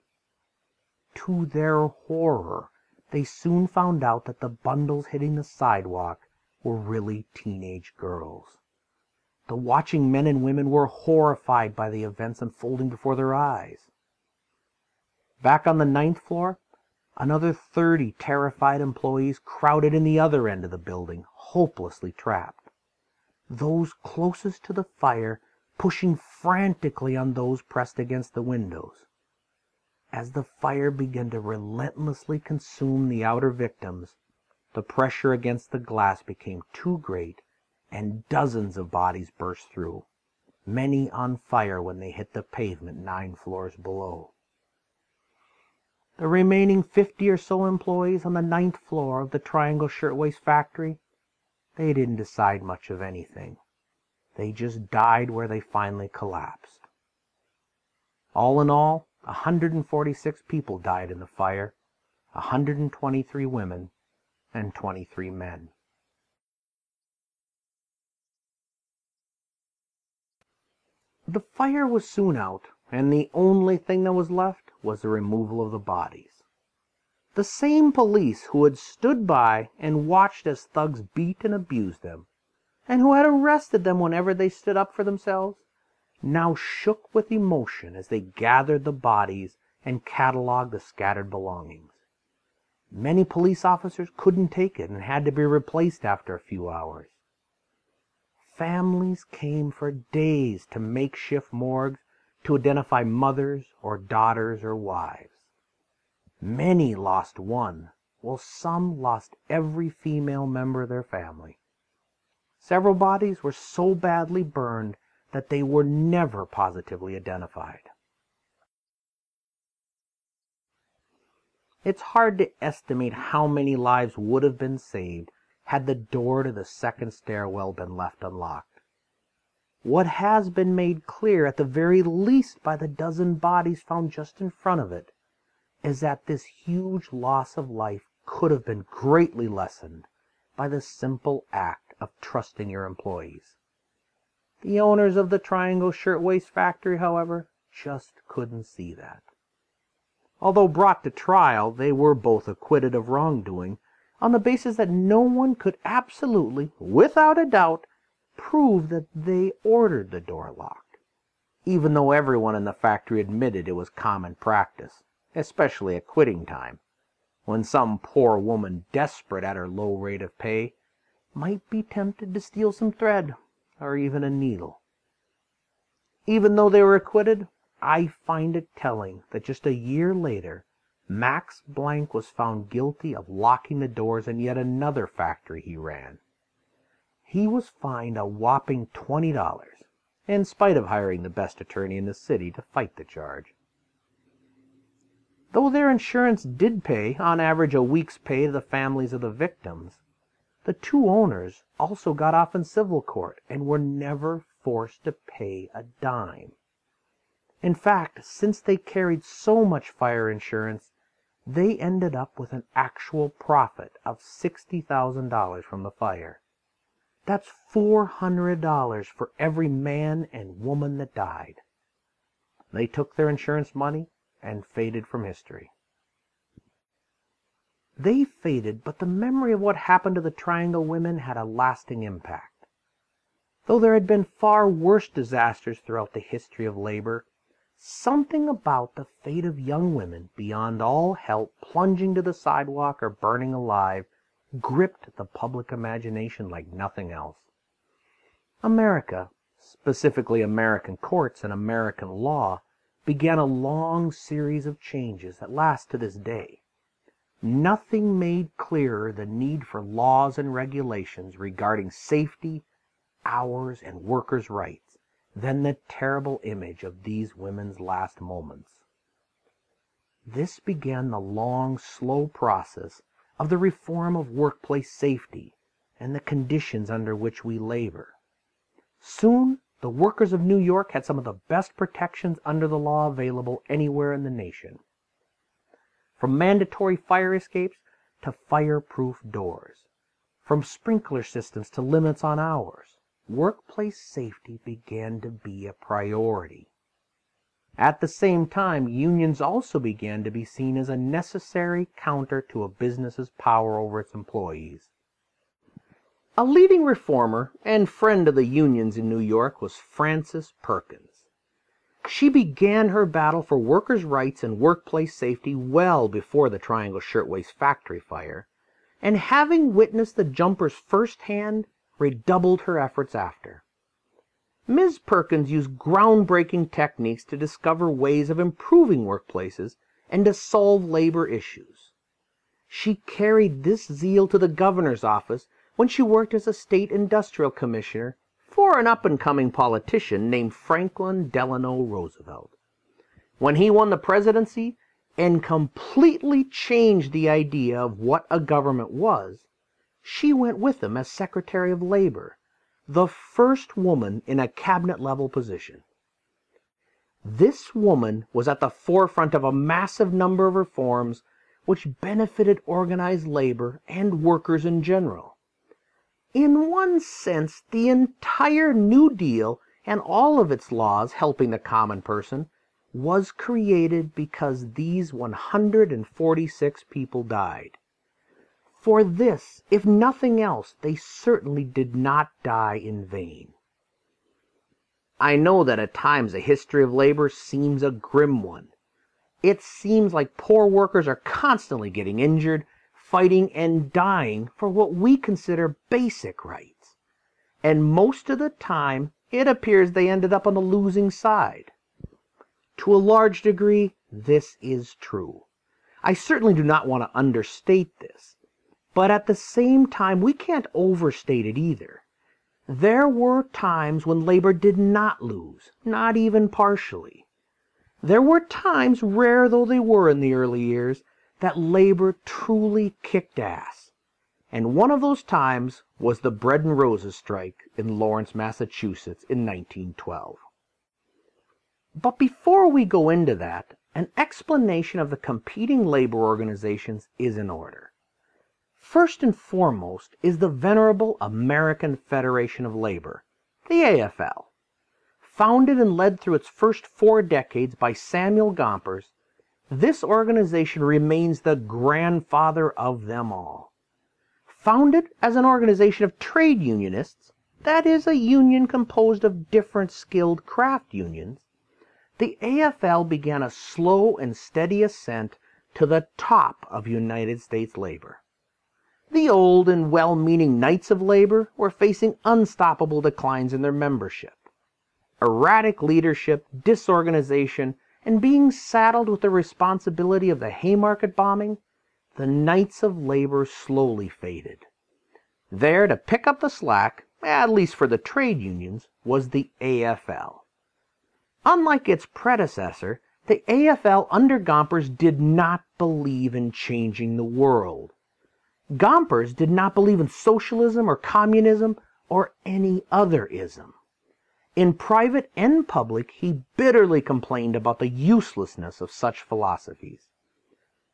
To their horror, they soon found out that the bundles hitting the sidewalk were really teenage girls. The watching men and women were horrified by the events unfolding before their eyes. Back on the 9th floor, another 30 terrified employees crowded in the other end of the building, hopelessly trapped. Those closest to the fire pushing frantically on those pressed against the windows. As the fire began to relentlessly consume the outer victims, the pressure against the glass became too great, and dozens of bodies burst through, many on fire when they hit the pavement 9 floors below. The remaining 50 or so employees on the 9th floor of the Triangle Shirtwaist Factory, they didn't decide much of anything. They just died where they finally collapsed. All in all, 146 people died in the fire, 123 women, and 23 men. The fire was soon out, and the only thing that was left was the removal of the bodies. The same police who had stood by and watched as thugs beat and abused them, and who had arrested them whenever they stood up for themselves, now shook with emotion as they gathered the bodies and cataloged the scattered belongings. Many police officers couldn't take it and had to be replaced after a few hours. families came for days to makeshift morgues to identify mothers or daughters or wives. Many lost one, while some lost every female member of their family. Several bodies were so badly burned that they were never positively identified. It's hard to estimate how many lives would have been saved had the door to the second stairwell been left unlocked. What has been made clear, at the very least by the dozen bodies found just in front of it, is that this huge loss of life could have been greatly lessened by the simple act of trusting your employees. The owners of the Triangle Shirtwaist Factory, however, just couldn't see that. Although brought to trial, they were both acquitted of wrongdoing on the basis that no one could absolutely, without a doubt, prove that they ordered the door locked, even though everyone in the factory admitted it was common practice, especially at quitting time, when some poor woman desperate at her low rate of pay might be tempted to steal some thread or even a needle. Even though they were acquitted, I find it telling that just a year later, Max Blank was found guilty of locking the doors in yet another factory he ran. He was fined a whopping $20, in spite of hiring the best attorney in the city to fight the charge. Though their insurance did pay, on average, a week's pay to the families of the victims, the two owners also got off in civil court and were never forced to pay a dime. In fact, since they carried so much fire insurance, they ended up with an actual profit of $60,000 from the fire. That's $400 for every man and woman that died. They took their insurance money and faded from history. They faded, but the memory of what happened to the Triangle women had a lasting impact. Though there had been far worse disasters throughout the history of labor, something about the fate of young women, beyond all help, plunging to the sidewalk or burning alive, gripped the public imagination like nothing else. America, specifically American courts and American law, began a long series of changes that last to this day. Nothing made clearer the need for laws and regulations regarding safety, hours, and workers' rights than the terrible image of these women's last moments. This began the long, slow process of the reform of workplace safety and the conditions under which we labor. Soon, the workers of New York had some of the best protections under the law available anywhere in the nation. From mandatory fire escapes to fireproof doors, from sprinkler systems to limits on hours, workplace safety began to be a priority. At the same time, unions also began to be seen as a necessary counter to a business's power over its employees. A leading reformer and friend of the unions in New York was Frances Perkins. She began her battle for workers' rights and workplace safety well before the Triangle Shirtwaist Factory fire, and having witnessed the jumpers firsthand, redoubled her efforts after. Ms. Perkins used groundbreaking techniques to discover ways of improving workplaces and to solve labor issues. She carried this zeal to the governor's office when she worked as a state industrial commissioner for an up-and-coming politician named Franklin Delano Roosevelt. When he won the presidency and completely changed the idea of what a government was, she went with him as Secretary of Labor, the first woman in a cabinet-level position. This woman was at the forefront of a massive number of reforms which benefited organized labor and workers in general. In one sense, the entire New Deal and all of its laws helping the common person was created because these 146 people died. For this, if nothing else, they certainly did not die in vain. I know that at times the history of labor seems a grim one. It seems like poor workers are constantly getting injured, fighting, and dying for what we consider basic rights. and most of the time it appears they ended up on the losing side. To a large degree, this is true. I certainly do not want to understate this, but at the same time, we can't overstate it either. There were times when labor did not lose, not even partially. There were times, rare though they were in the early years, that labor truly kicked ass. And one of those times was the Bread and Roses strike in Lawrence, Massachusetts in 1912. But before we go into that, an explanation of the competing labor organizations is in order. First and foremost is the Venerable American Federation of Labor, the AFL. Founded and led through its first 4 decades by Samuel Gompers, this organization remains the grandfather of them all. Founded as an organization of trade unionists, that is, a union composed of different skilled craft unions, the AFL began a slow and steady ascent to the top of United States labor. The old and well-meaning Knights of Labor were facing unstoppable declines in their membership. Erratic leadership, disorganization, and being saddled with the responsibility of the Haymarket bombing, the Knights of Labor slowly faded. There to pick up the slack, at least for the trade unions, was the AFL. Unlike its predecessor, the AFL under Gompers did not believe in changing the world. Gompers did not believe in socialism or communism or any other ism. In private and public, he bitterly complained about the uselessness of such philosophies.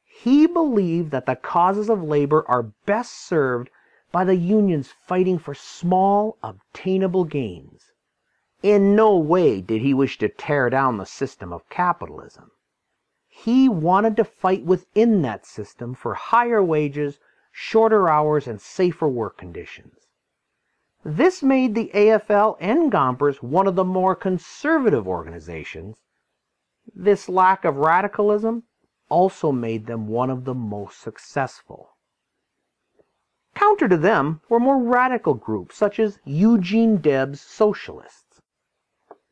He believed that the causes of labor are best served by the unions fighting for small, obtainable gains. In no way did he wish to tear down the system of capitalism. He wanted to fight within that system for higher wages, shorter hours, and safer work conditions. This made the AFL and Gompers one of the more conservative organizations. This lack of radicalism also made them one of the most successful. Counter to them were more radical groups such as Eugene Debs' Socialists.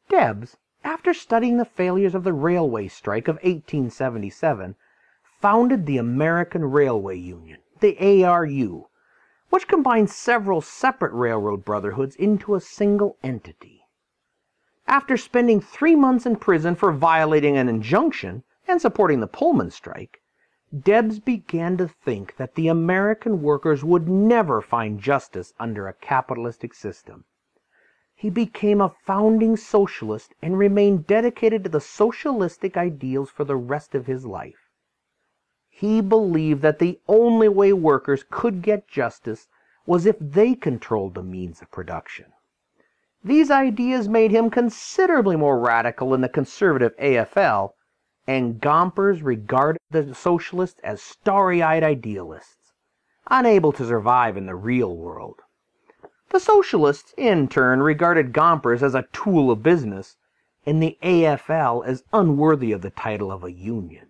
Debs, after studying the failures of the railway strike of 1877, founded the American Railway Union, the ARU, which combined several separate railroad brotherhoods into a single entity. After spending 3 months in prison for violating an injunction and supporting the Pullman strike, Debs began to think that the American workers would never find justice under a capitalistic system. He became a founding socialist and remained dedicated to the socialistic ideals for the rest of his life. He believed that the only way workers could get justice was if they controlled the means of production. These ideas made him considerably more radical than the conservative AFL, and Gompers regarded the socialists as starry-eyed idealists, unable to survive in the real world. The socialists, in turn, regarded Gompers as a tool of business, and the AFL as unworthy of the title of a union.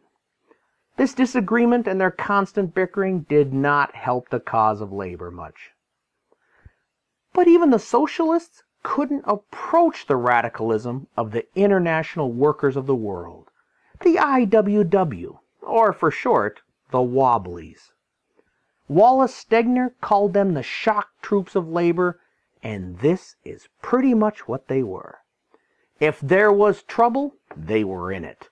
This disagreement and their constant bickering did not help the cause of labor much. But even the socialists couldn't approach the radicalism of the International Workers of the World, the IWW, or for short, the Wobblies. Wallace Stegner called them the shock troops of labor, and this is pretty much what they were. If there was trouble, they were in it.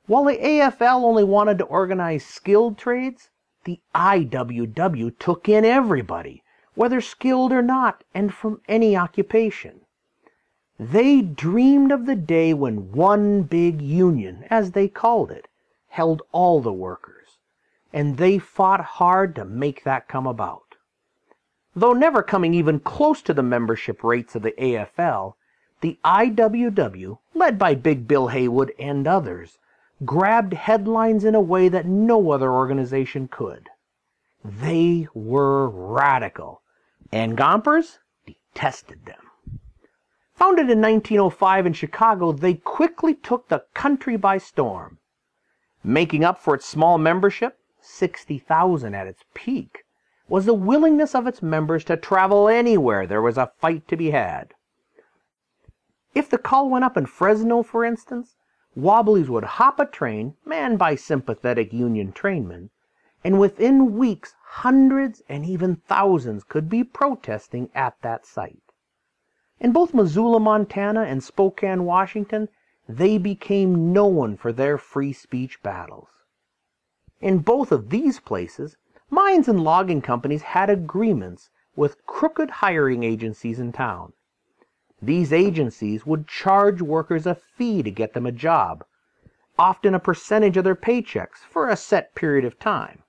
While the AFL only wanted to organize skilled trades, the IWW took in everybody, whether skilled or not, and from any occupation. They dreamed of the day when one big union, as they called it, held all the workers, and they fought hard to make that come about. Though never coming even close to the membership rates of the AFL, the IWW, led by Big Bill Haywood and others, grabbed headlines in a way that no other organization could. They were radical, and Gompers detested them. Founded in 1905 in Chicago, they quickly took the country by storm. Making up for its small membership, 60,000 at its peak, was the willingness of its members to travel anywhere there was a fight to be had. If the call went up in Fresno, for instance, Wobblies would hop a train manned by sympathetic Union trainmen, and within weeks hundreds and even thousands could be protesting at that site. In both Missoula, Montana and Spokane, Washington, they became known for their free speech battles. In both of these places, mines and logging companies had agreements with crooked hiring agencies in town. These agencies would charge workers a fee to get them a job, often a percentage of their paychecks for a set period of time.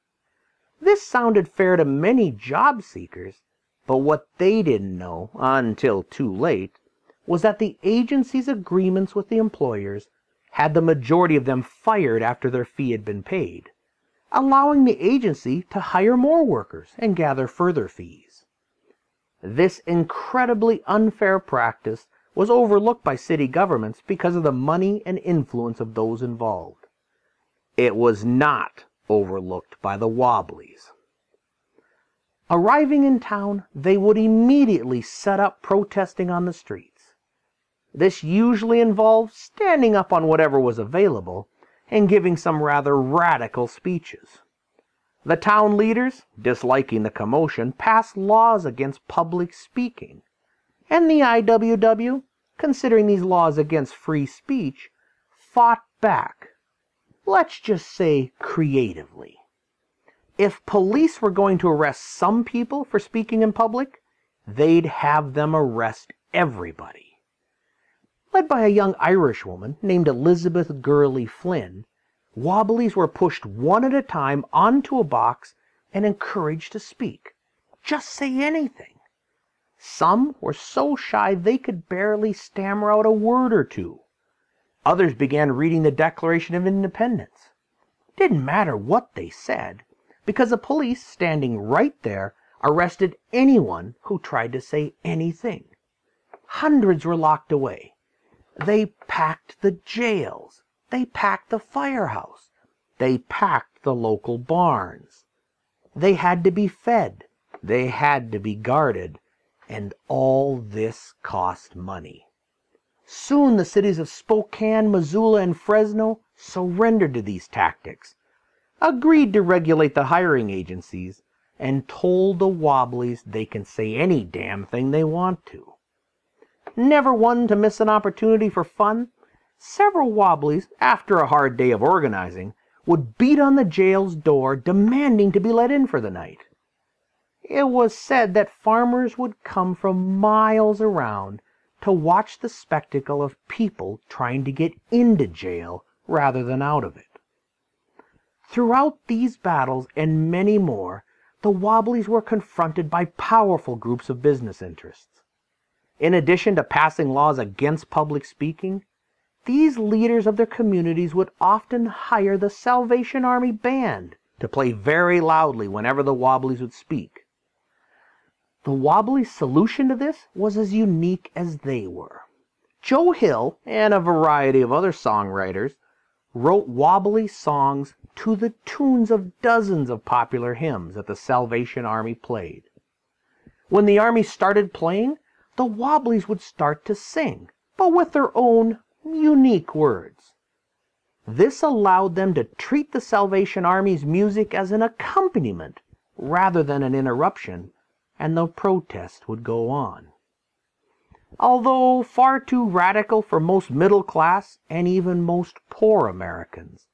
This sounded fair to many job seekers, but what they didn't know, until too late, was that the agency's agreements with the employers had the majority of them fired after their fee had been paid, allowing the agency to hire more workers and gather further fees. This incredibly unfair practice was overlooked by city governments because of the money and influence of those involved. It was not overlooked by the Wobblies. Arriving in town, they would immediately set up protesting on the streets. This usually involved standing up on whatever was available and giving some rather radical speeches. The town leaders, disliking the commotion, passed laws against public speaking, and the IWW, considering these laws against free speech, fought back, let's just say creatively. If police were going to arrest some people for speaking in public, they'd have them arrest everybody. Led by a young Irish woman named Elizabeth Gurley Flynn, Wobblies were pushed one at a time onto a box and encouraged to speak. Just say anything. Some were so shy they could barely stammer out a word or two. Others began reading the Declaration of Independence. Didn't matter what they said, because the police, standing right there, arrested anyone who tried to say anything. Hundreds were locked away. They packed the jails. They packed the firehouse. They packed the local barns. They had to be fed. They had to be guarded. And all this cost money. Soon the cities of Spokane, Missoula, and Fresno surrendered to these tactics, agreed to regulate the hiring agencies, and told the Wobblies they can say any damn thing they want to. Never one to miss an opportunity for fun, several Wobblies, after a hard day of organizing, would beat on the jail's door demanding to be let in for the night. It was said that farmers would come from miles around to watch the spectacle of people trying to get into jail rather than out of it. Throughout these battles and many more, the Wobblies were confronted by powerful groups of business interests. In addition to passing laws against public speaking, these leaders of their communities would often hire the Salvation Army band to play very loudly whenever the Wobblies would speak. The Wobblies' solution to this was as unique as they were. Joe Hill and a variety of other songwriters wrote Wobbly songs to the tunes of dozens of popular hymns that the Salvation Army played. When the Army started playing, the Wobblies would start to sing, but with their own unique words. This allowed them to treat the Salvation Army's music as an accompaniment rather than an interruption, and the protest would go on. Although far too radical for most middle class and even most poor Americans,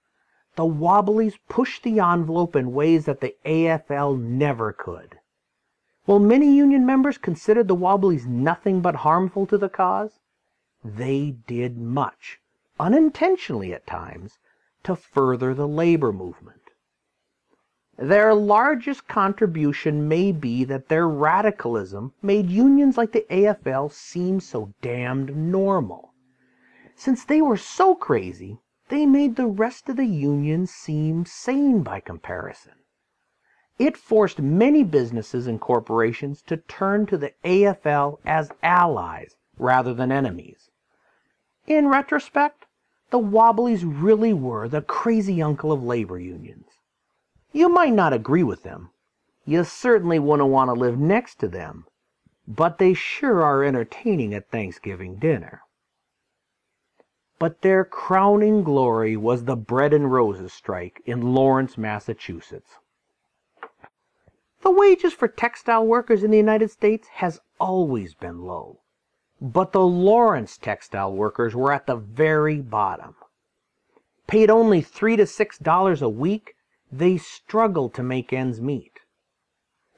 the Wobblies pushed the envelope in ways that the AFL never could. While many Union members considered the Wobblies nothing but harmful to the cause, they did much, unintentionally at times, to further the labor movement. Their largest contribution may be that their radicalism made unions like the AFL seem so damned normal. Since they were so crazy, they made the rest of the unions seem sane by comparison. It forced many businesses and corporations to turn to the AFL as allies rather than enemies. In retrospect, the Wobblies really were the crazy uncle of labor unions. You might not agree with them, You certainly wouldn't want to live next to them, but they sure are entertaining at Thanksgiving dinner. But their crowning glory was the Bread and Roses strike in Lawrence, Massachusetts. The wages for textile workers in the United States has always been low, but the Lawrence textile workers were at the very bottom. Paid only $3 to $6 a week, they struggled to make ends meet.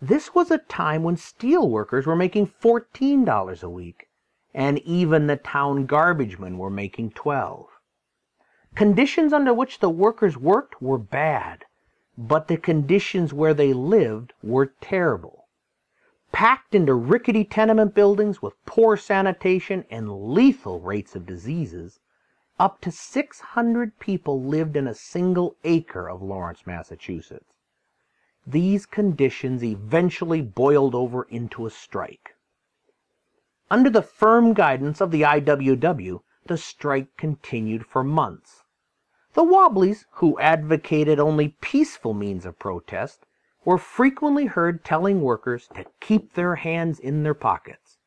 This was a time when steel workers were making $14 a week, and even the town garbage men were making $12. Conditions under which the workers worked were bad, but the conditions where they lived were terrible. Packed into rickety tenement buildings with poor sanitation and lethal rates of diseases, up to 600 people lived in a single acre of Lawrence, Massachusetts. These conditions eventually boiled over into a strike. Under the firm guidance of the IWW, the strike continued for months. The Wobblies, who advocated only peaceful means of protest, were frequently heard telling workers to keep their hands in their pockets.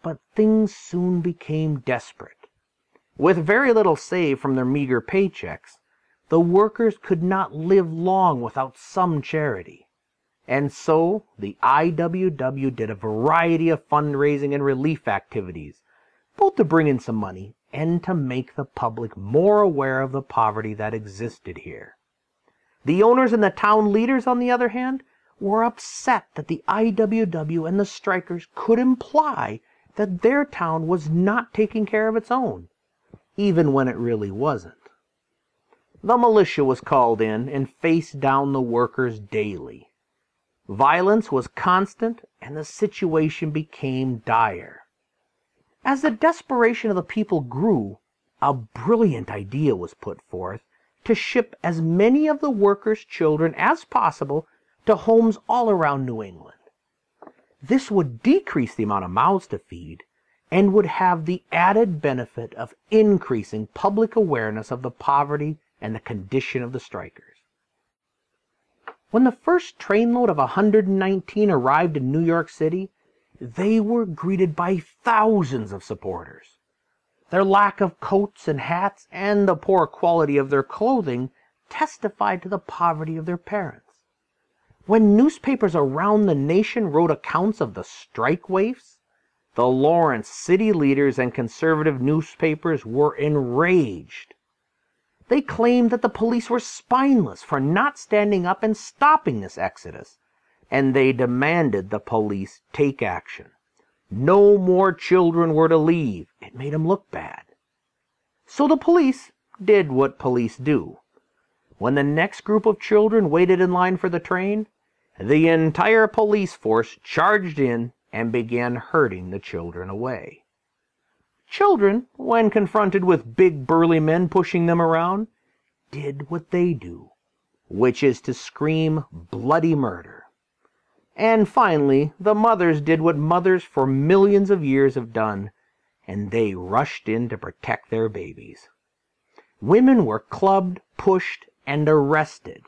But things soon became desperate. With very little saved from their meager paychecks, the workers could not live long without some charity. And so the IWW did a variety of fundraising and relief activities, both to bring in some money and to make the public more aware of the poverty that existed here. The owners and the town leaders, on the other hand, were upset that the IWW and the strikers could imply that their town was not taking care of its own, even when it really wasn't. The militia was called in and faced down the workers daily. Violence was constant, and the situation became dire. As the desperation of the people grew, a brilliant idea was put forth to ship as many of the workers' children as possible to homes all around New England. This would decrease the amount of mouths to feed and would have the added benefit of increasing public awareness of the poverty and the condition of the strikers. When the first trainload of 119 arrived in New York City, they were greeted by thousands of supporters. Their lack of coats and hats and the poor quality of their clothing testified to the poverty of their parents. When newspapers around the nation wrote accounts of the strike waifs, the Lawrence city leaders and conservative newspapers were enraged. They claimed that the police were spineless for not standing up and stopping this exodus, and they demanded the police take action. No more children were to leave. It made them look bad. So the police did what police do. When the next group of children waited in line for the train, the entire police force charged in and began herding the children away. Children, when confronted with big burly men pushing them around, did what they do, which is to scream bloody murder. And finally, the mothers did what mothers for millions of years have done, and they rushed in to protect their babies. Women were clubbed, pushed, and arrested.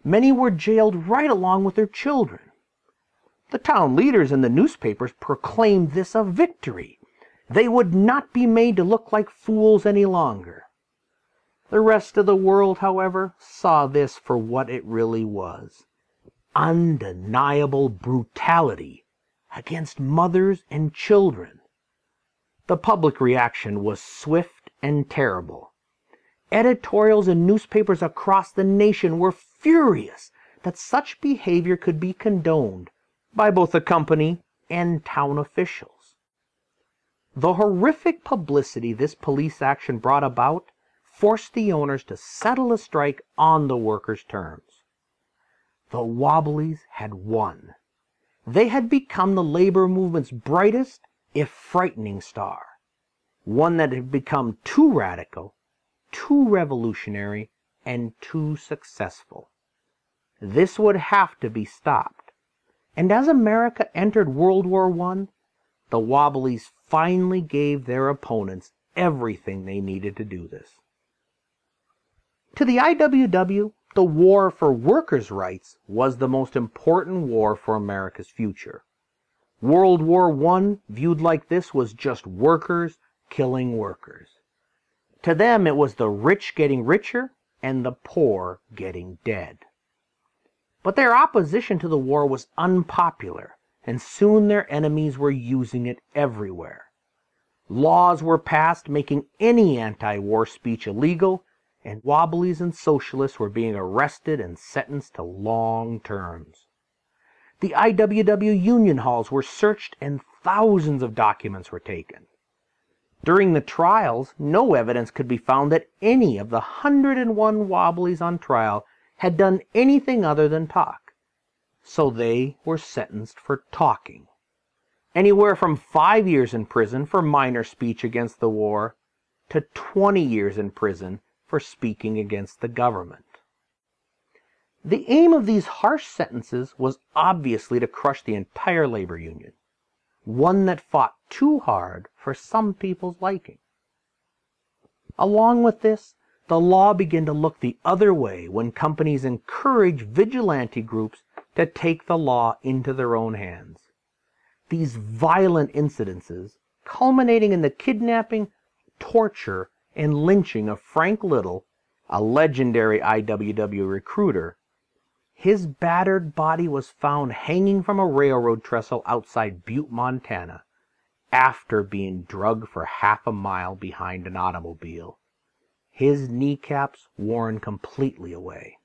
Many were jailed right along with their children. The town leaders and the newspapers proclaimed this a victory. They would not be made to look like fools any longer. The rest of the world, however, saw this for what it really was: undeniable brutality against mothers and children. The public reaction was swift and terrible. Editorials in newspapers across the nation were furious that such behavior could be condoned by both the company and town officials. The horrific publicity this police action brought about forced the owners to settle a strike on the workers' terms. The Wobblies had won. They had become the labor movement's brightest, if frightening, star, one that had become too radical, too revolutionary, and too successful. This would have to be stopped, and as America entered World War I, the Wobblies finally gave their opponents everything they needed to do this. To the IWW, the war for workers' rights was the most important war for America's future. World War I, viewed like this, was just workers killing workers. To them, it was the rich getting richer and the poor getting dead. But their opposition to the war was unpopular, and soon their enemies were using it everywhere. Laws were passed making any anti-war speech illegal, and wobblies and socialists were being arrested and sentenced to long terms. The IWW union halls were searched and thousands of documents were taken. During the trials, no evidence could be found that any of the 101 wobblies on trial had done anything other than talk. So they were sentenced for talking. Anywhere from 5 years in prison for minor speech against the war to 20 years in prison for speaking against the government. The aim of these harsh sentences was obviously to crush the entire labor union, one that fought too hard for some people's liking. Along with this, the law began to look the other way when companies encouraged vigilante groups to take the law into their own hands. These violent incidences, culminating in the kidnapping, torture, and lynching of Frank Little, a legendary IWW recruiter. His battered body was found hanging from a railroad trestle outside Butte, Montana, after being drugged for half a mile behind an automobile, his kneecaps worn completely away.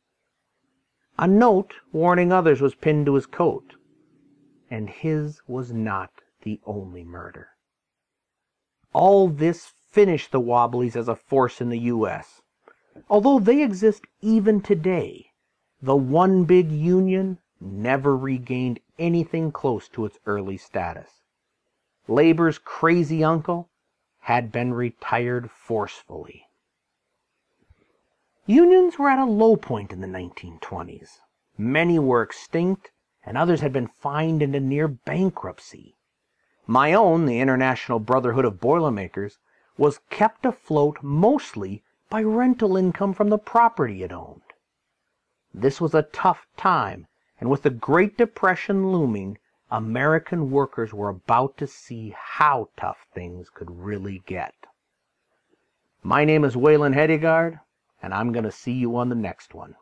A note warning others was pinned to his coat, and his was not the only murder. All this finished the Wobblies as a force in the U.S. Although they exist even today, the one big union never regained anything close to its early status. Labor's crazy uncle had been retired forcefully. Unions were at a low point in the 1920s. Many were extinct, and others had been fined into near bankruptcy. My own, the International Brotherhood of Boilermakers, was kept afloat mostly by rental income from the property it owned. This was a tough time, and with the Great Depression looming, American workers were about to see how tough things could really get. My name is Waylon Hedegaard, and I'm going to see you on the next one.